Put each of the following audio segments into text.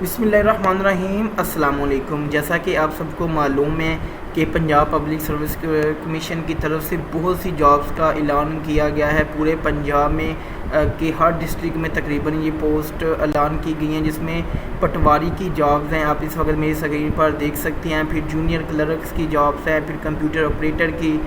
बिस्मिल्लाहिर्रहमानिर्रहीम अस्सलाम वालेकुम। जैसा कि आप सबको मालूम है कि पंजाब पब्लिक सर्विस कमीशन की तरफ से बहुत सी जॉब्स का ऐलान किया गया है पूरे पंजाब में कि हर डिस्ट्रिक्ट में तकरीबन ये पोस्ट ऐलान की गई हैं, जिसमें पटवारी की जॉब्स हैं, आप इस वक्त मेरी स्क्रीन पर देख सकते हैं। फिर जूनियर क्लर्क्स की जॉब्स हैं, फिर कंप्यूटर ऑपरेटर की,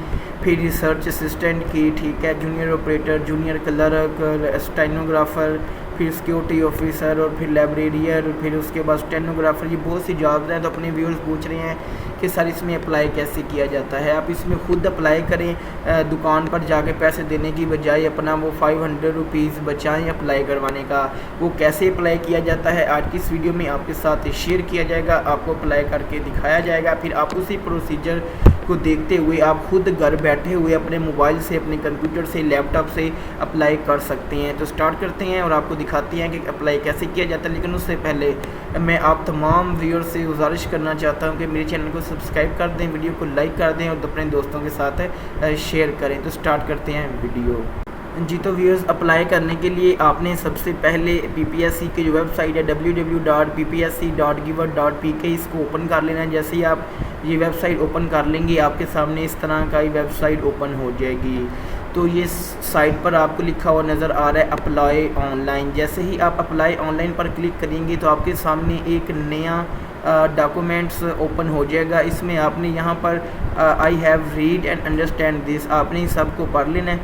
फिर रिसर्च असिस्टेंट की, ठीक है, junior operator, junior clerk, stenographer, फिर सिक्योरिटी ऑफिसर और फिर लाइब्रेरियर, फिर उसके बाद स्टेनोग्राफ़र। ये बहुत सी जॉब्स हैं। तो अपने व्यूअर्स पूछ रहे हैं कि सर इसमें अप्लाई कैसे किया जाता है। आप इसमें ख़ुद अप्लाई करें, दुकान पर जाके पैसे देने की बजाय अपना वो 500 रुपीज़ बचाएँ अप्लाई करवाने का। वो कैसे अप्लाई किया जाता है आज की इस वीडियो में आपके साथ शेयर किया जाएगा, आपको अप्लाई करके दिखाया जाएगा। फिर आप उसी प्रोसीजर को देखते हुए आप खुद घर बैठे हुए अपने मोबाइल से, अपने कंप्यूटर से, लैपटॉप से अप्लाई कर सकते हैं। तो स्टार्ट करते हैं और आपको दिखाते हैं कि अप्लाई कैसे किया जाता है। लेकिन उससे पहले मैं आप तमाम व्यूअर्स से गुजारिश करना चाहता हूं कि मेरे चैनल को सब्सक्राइब कर दें, वीडियो को लाइक कर दें और अपने दोस्तों के साथ शेयर करें। तो स्टार्ट करते हैं वीडियो जी। तो व्यूअर्स, अप्लाई करने के लिए आपने सबसे पहले पीपीएससी की जो वेबसाइट है www.ppsc.gov.pk इसको ओपन कर लेना है। जैसे ही आप ये वेबसाइट ओपन कर लेंगे आपके सामने इस तरह का ही वेबसाइट ओपन हो जाएगी। तो ये साइट पर आपको लिखा हुआ नज़र आ रहा है अप्लाई ऑनलाइन। जैसे ही आप अप्लाई ऑनलाइन पर क्लिक करेंगे तो आपके सामने एक नया डॉक्यूमेंट्स ओपन हो जाएगा। इसमें आपने यहाँ पर I have read and understand this, आपने इस सब को पढ़ लेना है,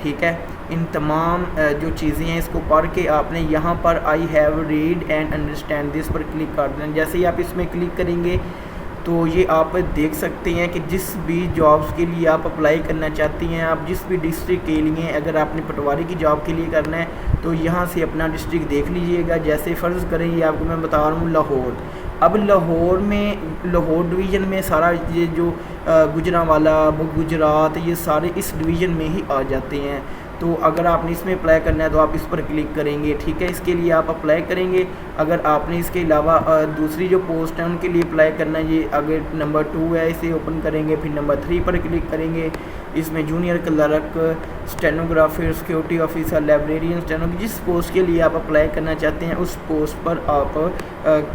ठीक है। इन तमाम जो चीज़ें हैं इसको पढ़ के आपने यहाँ पर I have read and understand this पर क्लिक कर देना। जैसे ही आप इसमें क्लिक करेंगे तो ये आप देख सकते हैं कि जिस भी जॉब्स के लिए आप अप्लाई करना चाहती हैं, आप जिस भी डिस्ट्रिक्ट के लिए, अगर आपने पटवारी की जॉब के लिए करना है तो यहाँ से अपना डिस्ट्रिक्ट देख लीजिएगा। जैसे फ़र्ज़ करें ये आपको मैं बता रहा हूँ लाहौर। अब लाहौर डिवीज़न में सारा ये जो गुजरांवाला, गुजरात, ये सारे इस डिवीज़न में ही आ जाते हैं। तो अगर आपने इसमें अप्लाई करना है तो आप इस पर क्लिक करेंगे, ठीक है। इसके लिए आप अप्लाई करेंगे। अगर आपने इसके अलावा दूसरी जो पोस्ट है उनके लिए अप्लाई करना है, ये अगर नंबर 2 है इसे ओपन करेंगे, फिर नंबर 3 पर क्लिक करेंगे। इसमें junior clerk, stenographer, security officer, librarian, stenographer, जिस पोस्ट के लिए आप अप्लाई करना चाहते हैं उस पोस्ट पर आप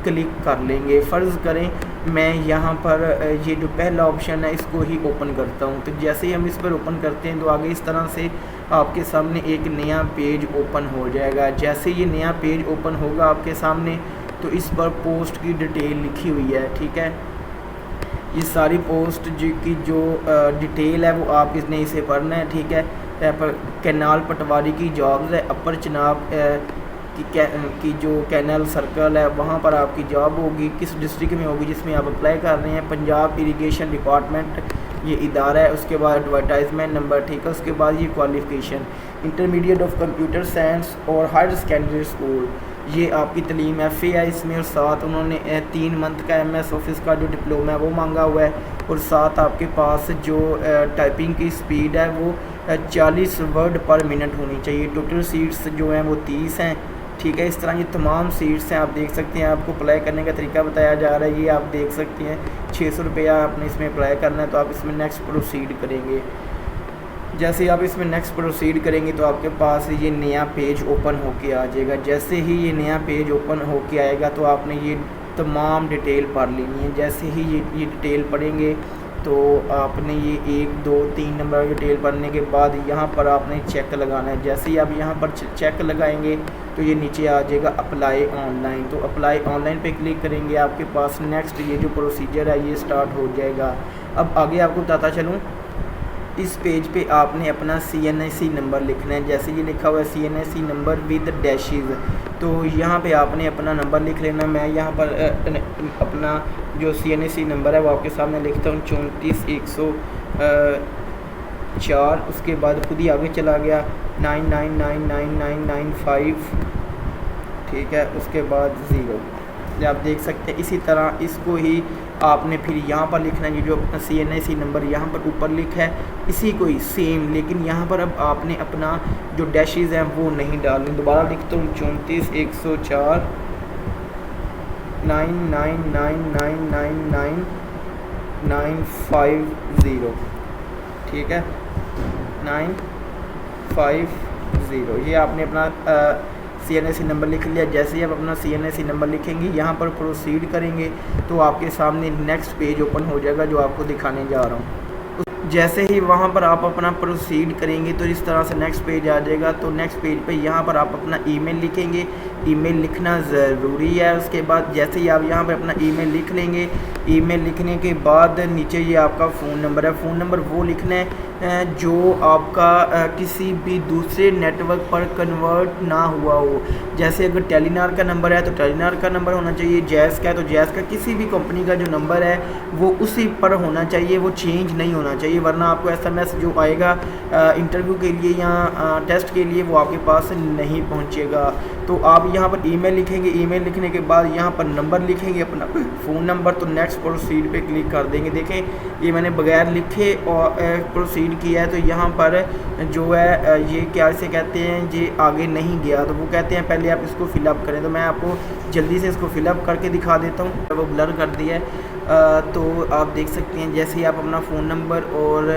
क्लिक कर लेंगे। फ़र्ज़ करें मैं यहाँ पर ये जो पहला ऑप्शन है इसको ही ओपन करता हूँ। तो जैसे ही हम इस पर ओपन करते हैं तो आगे इस तरह से आपके सामने एक नया पेज ओपन हो जाएगा। जैसे ये नया पेज ओपन होगा आपके सामने तो इस पर पोस्ट की डिटेल लिखी हुई है, ठीक है। ये सारी पोस्ट की जो डिटेल है वो आप इसने इसे पढ़ना है, ठीक है। पर कैनाल पटवारी की जॉब्स है, अपर चनाब की जो कैनल सर्कल है वहाँ पर आपकी जॉब होगी। किस डिस्ट्रिक्ट में होगी जिसमें आप अप्लाई कर रहे हैं, पंजाब इरिगेशन डिपार्टमेंट ये इदारा है। उसके बाद एडवर्टाइजमेंट नंबर, ठीक है। उसके बाद ये qualification intermediate of computer science और हायर सेकेंडरी स्कूल, ये आपकी तलीम FA है इसमें। और साथ उन्होंने 3 मंथ का MS ऑफिस का जो डिप्लोमा है वो मांगा हुआ है। और साथ आपके पास जो टाइपिंग की स्पीड है वो 40 वर्ड पर मिनट होनी चाहिए। टोटल सीट्स जो हैं वो 30 हैं, ठीक है। इस तरह ये तमाम सीट्स हैं, आप देख सकते हैं। आपको अप्लाई करने का तरीका बताया जा रहा है, ये आप देख सकते हैं। 600 रुपया आपने इसमें अप्लाई करना है। तो आप इसमें नेक्स्ट प्रोसीड करेंगे। जैसे आप इसमें नेक्स्ट प्रोसीड करेंगे तो आपके पास ये नया पेज ओपन होके आ जाएगा। जैसे ही ये नया पेज ओपन होके आएगा तो आपने ये तमाम डिटेल पढ़ लेनी है। जैसे ही ये डिटेल पढ़ेंगे तो आपने ये 1, 2, 3 नंबर डिटेल पढ़ने के बाद यहाँ पर आपने चेक लगाना है। जैसे ही आप यहाँ पर चेक लगाएंगे तो ये नीचे आ जाएगा अप्लाई ऑनलाइन। तो अप्लाई ऑनलाइन पे क्लिक करेंगे, आपके पास नेक्स्ट ये जो प्रोसीजर है ये स्टार्ट हो जाएगा। अब आगे आपको बताता चलूँ, इस पेज पे आपने अपना CNIC नंबर लिखना है। जैसे ये लिखा हुआ है CNIC नंबर विद डैशेज़, तो यहाँ पे आपने अपना नंबर लिख लेना। मैं यहाँ पर अपना जो CNIC नंबर है वो आपके सामने लिखता हूँ 34,104। उसके बाद खुद ही आगे चला गया 99999995, ठीक है। उसके बाद 0, आप देख सकते हैं। इसी तरह इसको ही आपने फिर यहाँ पर लिखना है। ये जो अपना CNIC नंबर यहाँ पर ऊपर लिखा है इसी को ही सेम, लेकिन यहाँ पर अब आपने अपना जो डैशेज़ हैं वो नहीं डालनी। दोबारा लिखता हूँ 34,104 9999999950, ठीक है, 950। ये आपने अपना CNSE नंबर लिख लिया। जैसे ही आप अपना CNSE नंबर लिखेंगे, यहाँ पर प्रोसीड करेंगे तो आपके सामने नेक्स्ट पेज ओपन हो जाएगा जो आपको दिखाने जा रहा हूँ। जैसे ही वहाँ पर आप अपना प्रोसीड करेंगे तो इस तरह से नेक्स्ट पेज आ जाएगा। तो नेक्स्ट पेज पे यहाँ पर आप अपना ईमेल लिखेंगे, ईमेल लिखना ज़रूरी है। उसके बाद जैसे ही आप यहाँ पर अपना ईमेल लिख लेंगे, ईमेल लिखने के बाद नीचे ये आपका फ़ोन नंबर है, फ़ोन नंबर वो लिखना है जो आपका किसी भी दूसरे नेटवर्क पर कन्वर्ट ना हुआ हो। जैसे अगर टेलीनार का नंबर है तो टेलीनार का नंबर होना चाहिए, जैस का है तो जैस का, किसी भी कंपनी का जो नंबर है वो उसी पर होना चाहिए, वो चेंज नहीं होना चाहिए, वरना आपको SMS जो आएगा इंटरव्यू के लिए या टेस्ट के लिए वो आपके पास नहीं पहुंचेगा। तो आप यहाँ पर ईमेल लिखेंगे, ईमेल लिखने के बाद यहाँ पर नंबर लिखेंगे अपना फ़ोन नंबर, तो नेक्स्ट प्रोसीड पे क्लिक कर देंगे। देखें ये मैंने बगैर लिखे और प्रोसीड किया है, तो यहाँ पर जो है ये क्या इसे कहते हैं, ये आगे नहीं गया, तो वो कहते हैं पहले आप इसको फिलअप करें। तो मैं आपको जल्दी से इसको फिलअप करके दिखा देता हूँ, वो ब्लर कर दिया है। तो आप देख सकते हैं जैसे ही आप अपना फ़ोन नंबर और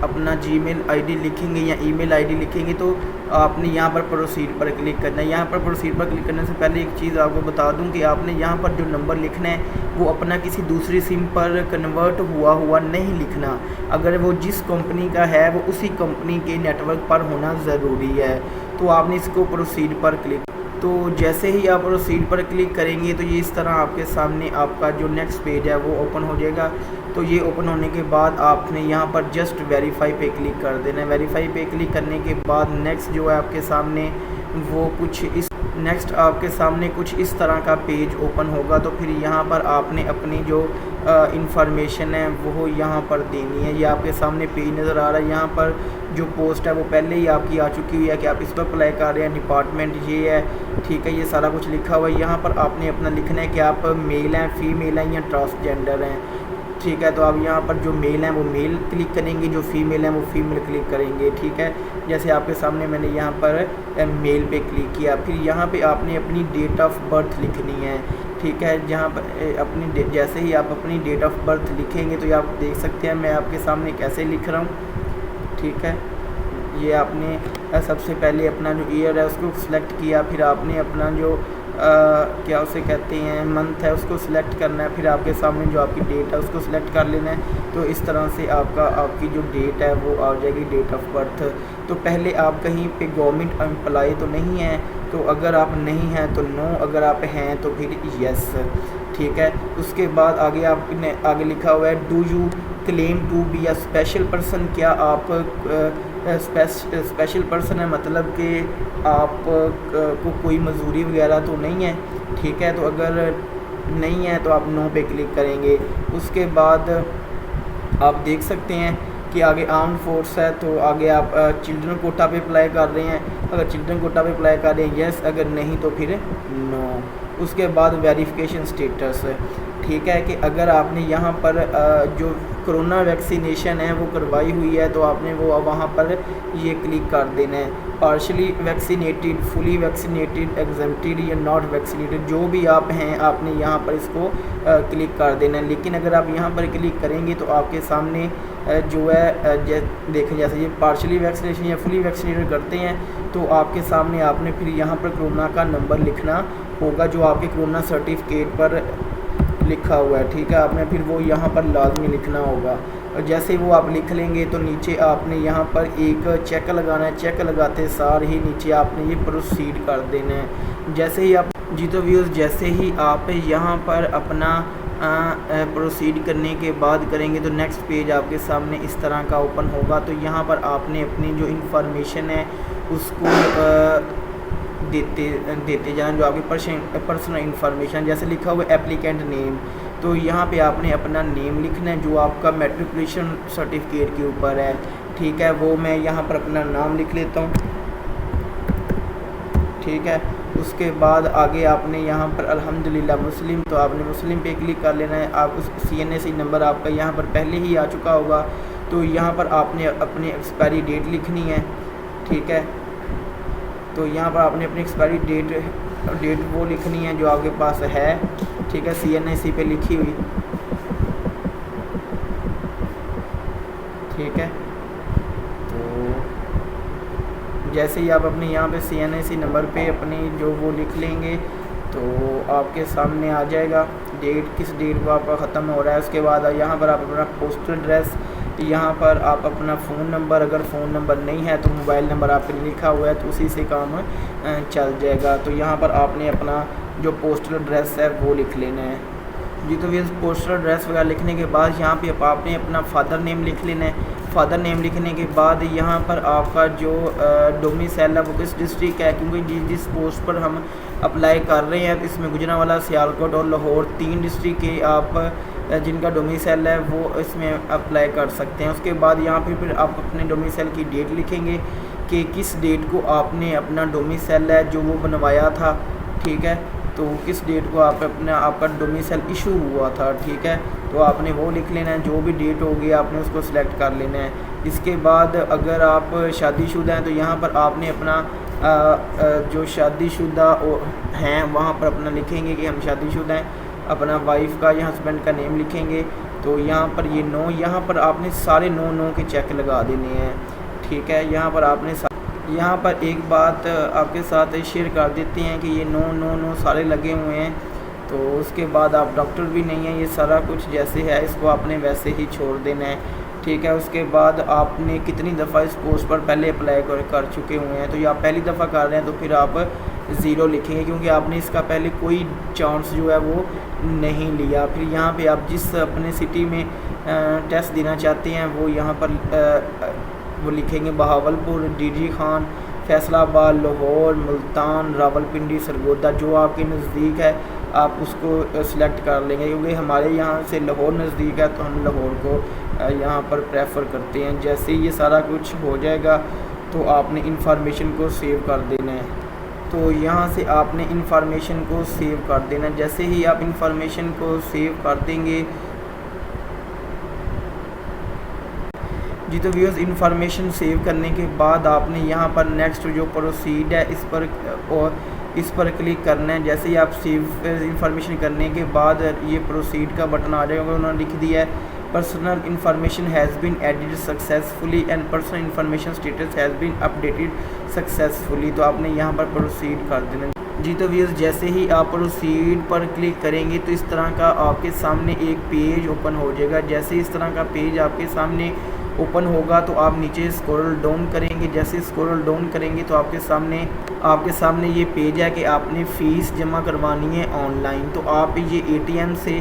अपना जीमेल आईडी लिखेंगे या ईमेल आईडी लिखेंगे तो आपने यहाँ पर प्रोसीड पर क्लिक करना है। यहाँ पर प्रोसीड पर क्लिक करने से पहले एक चीज़ आपको बता दूँ कि आपने यहाँ पर जो नंबर लिखना है वो अपना किसी दूसरी सिम पर कन्वर्ट हुआ नहीं लिखना। अगर वो जिस कंपनी का है वो उसी कंपनी के नेटवर्क पर होना ज़रूरी है। तो आपने इसको प्रोसीड पर क्लिक, तो जैसे ही आप प्रोसीड पर क्लिक करेंगे तो ये इस तरह आपके सामने आपका जो नेक्स्ट पेज है वो ओपन हो जाएगा। तो ये ओपन होने के बाद आपने यहाँ पर जस्ट वेरीफाई पे क्लिक कर देना है। वेरीफाई पे क्लिक करने के बाद नेक्स्ट जो है आपके सामने वो कुछ इस तरह का पेज ओपन होगा। तो फिर यहाँ पर आपने अपनी जो इंफॉर्मेशन है वो यहाँ पर देनी है। ये आपके सामने पेज नज़र आ रहा है, यहाँ पर जो पोस्ट है वो पहले ही आपकी आ चुकी हुई है कि आप इस पर अप्लाई कर रहे हैं, डिपार्टमेंट ये है, ठीक है, ये सारा कुछ लिखा हुआ है। यहाँ पर आपने अपना लिखना है कि आप मेल हैं, फीमेल हैं या ट्रांसजेंडर हैं, ठीक है। तो आप यहाँ पर जो मेल हैं वो मेल क्लिक करेंगे, जो फीमेल हैं वो फीमेल क्लिक करेंगे, ठीक है। जैसे आपके सामने मैंने यहाँ पर मेल पे क्लिक किया, फिर यहाँ पे आपने अपनी डेट ऑफ बर्थ लिखनी है, ठीक है। जहाँ पर जैसे ही आप अपनी डेट ऑफ बर्थ लिखेंगे तो ये आप देख सकते हैं मैं आपके सामने कैसे लिख रहा हूँ, ठीक है। ये आपने सबसे पहले अपना जो ईयर है उसको सिलेक्ट किया, फिर आपने अपना जो क्या उसे कहते हैं मंथ है उसको सिलेक्ट करना है, फिर आपके सामने जो आपकी डेट है उसको सिलेक्ट कर लेना है। तो इस तरह से आपकी जो डेट है वो आ जाएगी, डेट ऑफ बर्थ। तो पहले आप कहीं पे गवर्नमेंट एम्प्लॉय तो नहीं हैं, तो अगर आप नहीं हैं तो नो, अगर आप हैं तो फिर यस, ठीक है। उसके बाद आपने आगे लिखा हुआ है do you claim to be a special person, क्या आप स्पेशल पर्सन है, मतलब कि आप को कोई मजदूरी वगैरह तो नहीं है, ठीक है। तो अगर नहीं है तो आप नो पे क्लिक करेंगे। उसके बाद आप देख सकते हैं कि आगे आर्म्ड फोर्स है, तो आगे आप चिल्ड्रन कोटा पे अप्लाई कर रहे हैं, अगर चिल्ड्रन कोटा पे अप्लाई कर रहे हैं यस, अगर नहीं तो फिर नो। उसके बाद वेरिफिकेशन स्टेटस, ठीक है, कि अगर आपने यहाँ पर जो कोरोना वैक्सीनेशन है वो करवाई हुई है तो आपने वो वहाँ पर ये क्लिक कर देना है। Partially vaccinated, fully vaccinated, exempted या नॉट वैक्सीनेटेड, जो भी आप हैं आपने यहाँ पर इसको क्लिक कर देना है। लेकिन अगर आप यहाँ पर क्लिक करेंगे तो आपके सामने जो है देखें जैसे ये पार्शली वैक्सीनेशन या फुली वैक्सीनेटेड करते हैं तो आपके सामने आपने फिर यहाँ पर कोरोना का नंबर लिखना होगा जो आपके कोरोना सर्टिफिकेट पर लिखा हुआ है, ठीक है। आपने फिर वो यहाँ पर लाजमी लिखना होगा, और जैसे वो आप लिख लेंगे तो नीचे आपने यहाँ पर एक चेक लगाना है। चेक लगाते सार ही नीचे आपने ये प्रोसीड कर देना है। जैसे ही आप तो व्यूअर्स जैसे ही आप यहाँ पर अपना प्रोसीड करने के बाद करेंगे तो नेक्स्ट पेज आपके सामने इस तरह का ओपन होगा। तो यहाँ पर आपने अपनी जो इंफॉर्मेशन है उसको देते जाना, जो आपकी पर्सनल इंफॉर्मेशन, जैसे लिखा हुआ एप्लीकेंट नेम, तो यहाँ पे आपने अपना नेम लिखना है जो आपका मैट्रिकुलेशन सर्टिफिकेट के ऊपर है, ठीक है। वो मैं यहाँ पर अपना नाम लिख लेता हूँ, ठीक है। उसके बाद आगे आपने यहाँ पर अल्हम्दुलिल्लाह मुस्लिम, तो आपने मुस्लिम पे क्लिक कर लेना है। आप उस CNSE नंबर आपका यहाँ पर पहले ही आ चुका होगा, तो यहाँ पर आपने अपनी एक्सपायरी डेट लिखनी है, ठीक है। तो यहाँ पर आपने अपनी एक्सपायरी डेट वो लिखनी है जो आपके पास है, ठीक है, CNSE पे लिखी हुई, ठीक है। तो जैसे ही आप अपने यहाँ पे CNIC नंबर पे अपनी जो वो लिख लेंगे तो आपके सामने आ जाएगा डेट, किस डेट को आपका ख़त्म हो रहा है। उसके बाद यहाँ पर आप अपना पोस्टल एड्रेस, यहाँ पर आप अपना फ़ोन नंबर, अगर फ़ोन नंबर नहीं है तो मोबाइल नंबर आपने लिखा हुआ है तो उसी से काम चल जाएगा। तो यहाँ पर आपने अपना जो पोस्टल एड्रेस है वो लिख लेना है जी। तो ये पोस्टल एड्रेस वगैरह लिखने के बाद यहाँ पे आपने अपना फादर नेम लिख लेना है। फादर नेम लिखने के बाद यहाँ पर आपका जो डोमिसाइल है वो किस डिस्ट्रिक्ट है, क्योंकि जिस पोस्ट पर हम अप्लाई कर रहे हैं तो इसमें गुजरांवाला, सियालकोट और लाहौर 3 डिस्ट्रिक्ट के आप जिनका डोमिसाइल है वो इसमें अप्लाई कर सकते हैं। उसके बाद यहाँ पे फिर आप अपने डोमिसाइल की डेट लिखेंगे कि किस डेट को आपने अपना डोमिसाइल है जो वो बनवाया था, ठीक है, तो किस डेट को आप अपना आपका डोमिसाइल इशू हुआ था, ठीक है, तो आपने वो लिख लेना है। जो भी डेट होगी आपने उसको सिलेक्ट कर लेना है। इसके बाद अगर आप शादीशुदा हैं तो यहाँ पर आपने अपना जो शादीशुदा हैं वहाँ पर अपना लिखेंगे कि हम शादीशुदा हैं, अपना वाइफ का या हस्बैंड का नेम लिखेंगे। तो यहाँ पर ये नो, यहाँ पर आपने सारे नो के चेक लगा देने हैं, ठीक है। यहाँ पर एक बात आपके साथ शेयर कर देते हैं कि ये नो सारे लगे हुए हैं। तो उसके बाद आप डॉक्टर भी नहीं हैं, ये सारा कुछ जैसे है इसको आपने वैसे ही छोड़ देना है, ठीक है। उसके बाद आपने कितनी दफ़ा इस पोस्ट पर पहले अप्लाई कर चुके हुए हैं, तो ये आप पहली दफ़ा कर रहे हैं तो फिर आप 0 लिखेंगे क्योंकि आपने इसका पहले कोई चांस जो है वो नहीं लिया। फिर यहाँ पे आप जिस अपने सिटी में टेस्ट देना चाहते हैं वो यहाँ पर वो लिखेंगे बहावलपुर, DG खान, फैसलाबाद, लाहौर, मुल्तान, रावलपिंडी, सरगोदा, जो आपके नज़दीक है आप उसको सिलेक्ट कर लेंगे। क्योंकि हमारे यहाँ से लाहौर नज़दीक है तो हम लाहौर को यहाँ पर प्रेफर करते हैं। जैसे ये सारा कुछ हो जाएगा तो आपने इंफॉर्मेशन को सेव कर देना है। तो यहाँ से आपने इंफॉर्मेशन को सेव कर देना। जैसे ही आप इंफॉर्मेशन को सेव कर देंगे जी, तो व्यूअर्स इंफॉर्मेशन सेव करने के बाद आपने यहाँ पर नेक्स्ट जो प्रोसीड है इस पर क्लिक करना है। जैसे ही आप सेव इंफॉर्मेशन करने के बाद ये प्रोसीड का बटन आ जाएगा। उन्होंने लिख दिया है personal information has been added successfully and personal information status has been updated successfully. तो आपने यहाँ पर प्रोसीड कर देना जी। तो व्यूअर्स जैसे ही आप प्रोसीड पर क्लिक करेंगे तो इस तरह का आपके सामने एक पेज ओपन हो जाएगा। जैसे इस तरह का पेज आपके सामने ओपन होगा तो आप नीचे स्क्रॉल डाउन करेंगे। जैसे स्क्रॉल डाउन करेंगे तो आपके सामने ये पेज है कि आपने फ़ीस जमा करवानी है ऑनलाइन। तो आप ये ATM से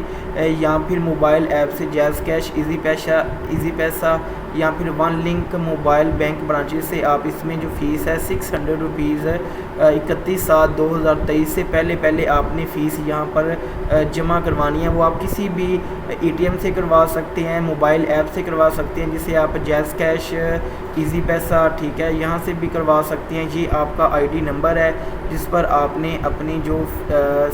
या फिर मोबाइल ऐप से जैज़ कैश, इजी पैसा या फिर one link mobile bank branches से आप इसमें जो फ़ीस है 600 रुपीज़ 31/7/2023 से पहले आपने फ़ीस यहाँ पर जमा करवानी है। वो आप किसी भी ATM से करवा सकते हैं, मोबाइल ऐप से करवा सकते हैं, जिसे आप जैज़ कैश, इजी पैसा, ठीक है, यहाँ से भी करवा सकते हैं। ये आपका ID नंबर है जिस पर आपने अपनी जो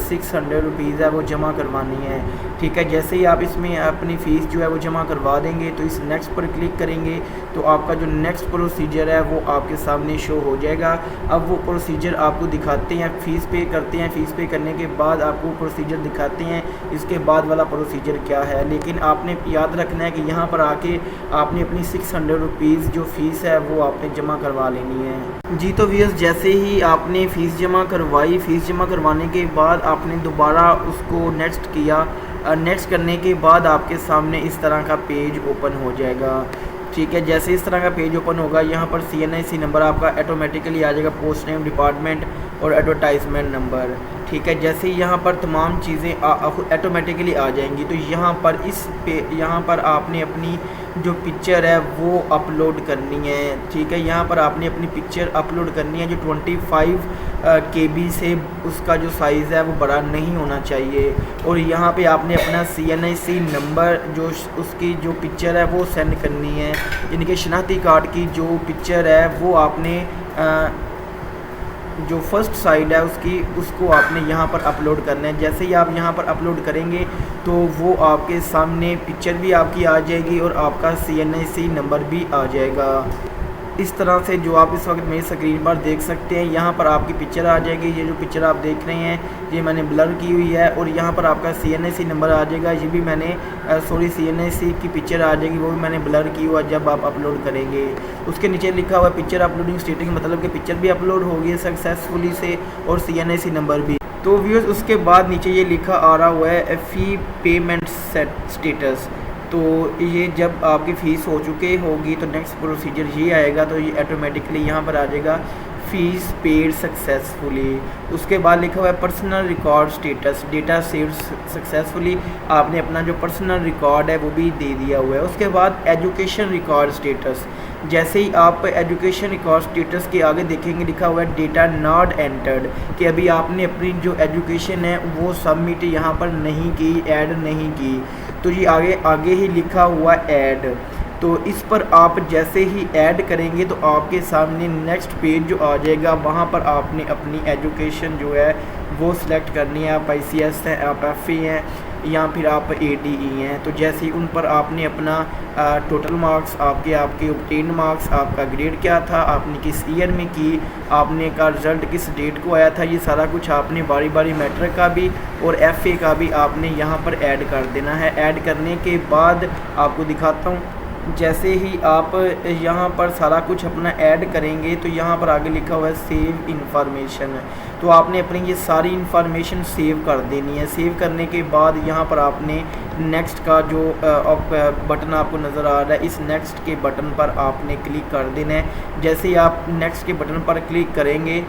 600 रुपीज़ है वो जमा करवानी है, ठीक है। जैसे ही आप इसमें अपनी फ़ीस जो है वो जमा करवा देंगे तो इस नेक्स्ट पर क्लिक करेंगे तो आपका जो नेक्स्ट प्रोसीजर है वो आपके सामने शो हो जाएगा। अब वो प्रोसीजर आपको दिखाते हैं, फ़ीस पे करते हैं, फ़ीस पे करने के बाद आपको प्रोसीजर दिखाते हैं इसके बाद वाला प्रोसीजर क्या है। लेकिन आपने याद रखना है कि यहाँ पर आके आपने अपनी 600 रुपीज़ जो फ़ीस है वो आपने जमा करवा लेनी है जी। तो व्यूअर्स जैसे ही आपने फ़ीस जमा करवाई, फ़ीस जमा करवाने के बाद आपने दोबारा उसको नेक्स्ट किया। नेक्स्ट करने के बाद आपके सामने इस तरह का पेज ओपन हो जाएगा, ठीक है। जैसे इस तरह का पेज ओपन होगा यहाँ पर CNIC नंबर आपका ऑटोमेटिकली आ जाएगा, पोस्ट नेम, डिपार्टमेंट और एडवर्टाइजमेंट नंबर, ठीक है। जैसे ही यहाँ पर तमाम चीज़ें ऑटोमेटिकली आ जाएंगी तो यहाँ पर आपने अपनी जो पिक्चर है वो अपलोड करनी है, ठीक है। यहाँ पर आपने अपनी पिक्चर अपलोड करनी है जो 25 KB से उसका जो साइज़ है वो बड़ा नहीं होना चाहिए। और यहाँ पे आपने अपना CNIC नंबर जो उसकी जो पिक्चर है वो सेंड करनी है। इनके शनाख्ती कार्ड की जो पिक्चर है वो आपने जो फर्स्ट साइड है उसको आपने यहाँ पर अपलोड करना है। जैसे ही आप यहाँ पर अपलोड करेंगे तो वो आपके सामने पिक्चर भी आपकी आ जाएगी और आपका CNIC नंबर भी आ जाएगा। इस तरह से जो आप इस वक्त मेरी स्क्रीन पर देख सकते हैं, यहाँ पर आपकी पिक्चर आ जाएगी। ये जो पिक्चर आप देख रहे हैं ये मैंने ब्लर की हुई है, और यहाँ पर आपका CNAC नंबर आ जाएगा। ये भी मैंने CNAC की पिक्चर आ जाएगी, वो भी मैंने ब्लर की हुआ जब आप अपलोड करेंगे। उसके नीचे लिखा हुआ पिक्चर अपलोडिंग स्टेटस, मतलब कि पिक्चर भी अपलोड हो गई सक्सेसफुली से और CNAC नंबर भी। तो व्यूअर्स उसके बाद नीचे ये लिखा आ रहा हुआ है फ़ी पेमेंट स्टेटस। तो ये जब आपकी फ़ीस हो चुकी होगी तो नेक्स्ट प्रोसीजर ये आएगा, तो ये ऑटोमेटिकली यहाँ पर आ जाएगा फ़ीस पेड सक्सेसफुली। उसके बाद लिखा हुआ है personal record status, data saved successfully. आपने अपना जो पर्सनल रिकॉर्ड है वो भी दे दिया हुआ है। उसके बाद एजुकेशन रिकॉर्ड स्टेटस, जैसे ही आप एजुकेशन रिकॉर्ड स्टेटस के आगे देखेंगे लिखा हुआ है डेटा नॉट एंटर्ड, कि अभी आपने अपनी जो एजुकेशन है वो सबमिट यहाँ पर नहीं की, ऐड नहीं की। तो ये आगे ही लिखा हुआ ऐड, तो इस पर आप जैसे ही ऐड करेंगे तो आपके सामने नेक्स्ट पेज जो आ जाएगा, वहाँ पर आपने अपनी एजुकेशन जो है वो सिलेक्ट करनी है। आप ICS हैं, आप FE हैं, या फिर आप ADE हैं। तो जैसे ही उन पर आपने अपना टोटल मार्क्स, आपके ऑब्टेन मार्क्स, आपका ग्रेड क्या था, आपने किस ईयर में की, आपने का रिज़ल्ट किस डेट को आया था, ये सारा कुछ आपने बारी बारी मैट्रिक का भी और FA का भी आपने यहाँ पर ऐड कर देना है। ऐड करने के बाद आपको दिखाता हूँ, जैसे ही आप यहाँ पर सारा कुछ अपना ऐड करेंगे तो यहाँ पर आगे लिखा हुआ है सेव इन्फॉर्मेशन। तो आपने अपनी ये सारी इन्फॉर्मेशन सेव कर देनी है। सेव करने के बाद यहाँ पर आपने नेक्स्ट का जो बटन आपको नज़र आ रहा है, इस नेक्स्ट के बटन पर आपने क्लिक कर देना है। जैसे ही आप नेक्स्ट के बटन पर क्लिक करेंगे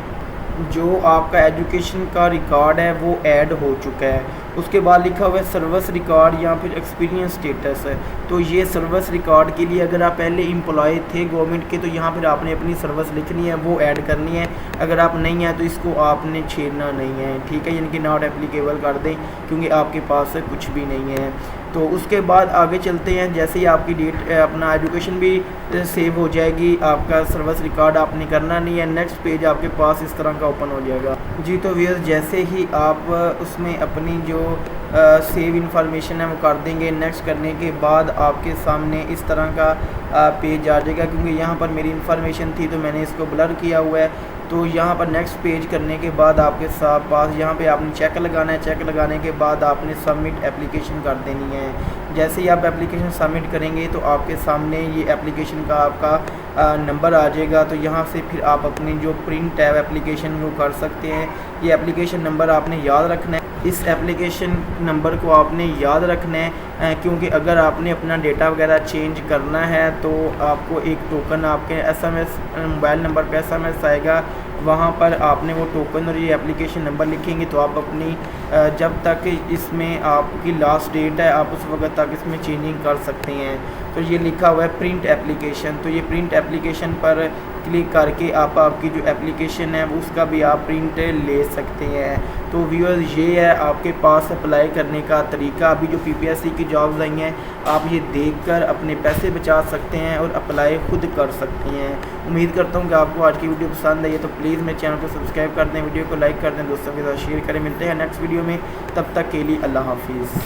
जो आपका एजुकेशन का रिकॉर्ड है वो ऐड हो चुका है। उसके बाद लिखा हुआ है सर्विस रिकॉर्ड या फिर एक्सपीरियंस स्टेटस है। तो ये सर्विस रिकॉर्ड के लिए अगर आप पहले एम्प्लॉय थे गवर्नमेंट के तो यहाँ पर आपने अपनी सर्विस लिखनी है, वो ऐड करनी है। अगर आप नहीं हैं तो इसको आपने छेड़ना नहीं है, ठीक है, यानी कि नॉट एप्लीकेबल कर दें क्योंकि आपके पास कुछ भी नहीं है। तो उसके बाद आगे चलते हैं। जैसे ही आपकी डेट अपना एजुकेशन भी सेव हो जाएगी, आपका सर्विस रिकॉर्ड आपने करना नहीं है, नेक्स्ट पेज आपके पास इस तरह का ओपन हो जाएगा जी। तो व्यूअर्स जैसे ही आप उसमें अपनी जो सेव इन्फॉर्मेशन है वो कर देंगे, नेक्स्ट करने के बाद आपके सामने इस तरह का पेज आ जाएगा। क्योंकि यहाँ पर मेरी इन्फॉर्मेशन थी तो मैंने इसको ब्लर किया हुआ है। तो यहाँ पर नेक्स्ट पेज करने के बाद आपके साथ पास यहाँ पे आपने चेक लगाना है। चेक लगाने के बाद आपने सबमिट एप्लीकेशन कर देनी है। जैसे ही आप एप्लीकेशन सबमिट करेंगे तो आपके सामने ये एप्लीकेशन का आपका नंबर आ जाएगा। तो यहाँ से फिर आप अपनी जो प्रिंट है एप्लीकेशन वो कर सकते हैं। ये एप्लीकेशन नंबर आपने याद रखना है। इस एप्लीकेशन नंबर को आपने याद रखना है क्योंकि अगर आपने अपना डेटा वगैरह चेंज करना है तो आपको एक टोकन आपके SMS मोबाइल नंबर पे SMS आएगा। वहाँ पर आपने वो टोकन और ये एप्लीकेशन नंबर लिखेंगे तो आप अपनी जब तक इसमें आपकी लास्ट डेट है आप उस वक्त तक इसमें चेंजिंग कर सकते हैं। तो ये लिखा हुआ है प्रिंट एप्लीकेशन। तो ये प्रिंट एप्लीकेशन पर क्लिक करके आप आपकी जो एप्लीकेशन है उसका भी आप प्रिंट ले सकते हैं। तो व्यूअर्स ये है आपके पास अप्लाई करने का तरीका। अभी जो PPSC की जॉब्स आई हैं आप ये देखकर अपने पैसे बचा सकते हैं और अप्लाई खुद कर सकते हैं। उम्मीद करता हूँ कि आपको आज की वीडियो पसंद आई है। तो प्लीज़ मेरे चैनल को सब्सक्राइब कर दें, वीडियो को लाइक कर दें, दोस्तों के साथ शेयर करें। मिलते हैं नेक्स्ट वीडियो में, तब तक के लिए अल्लाह हाफिज़।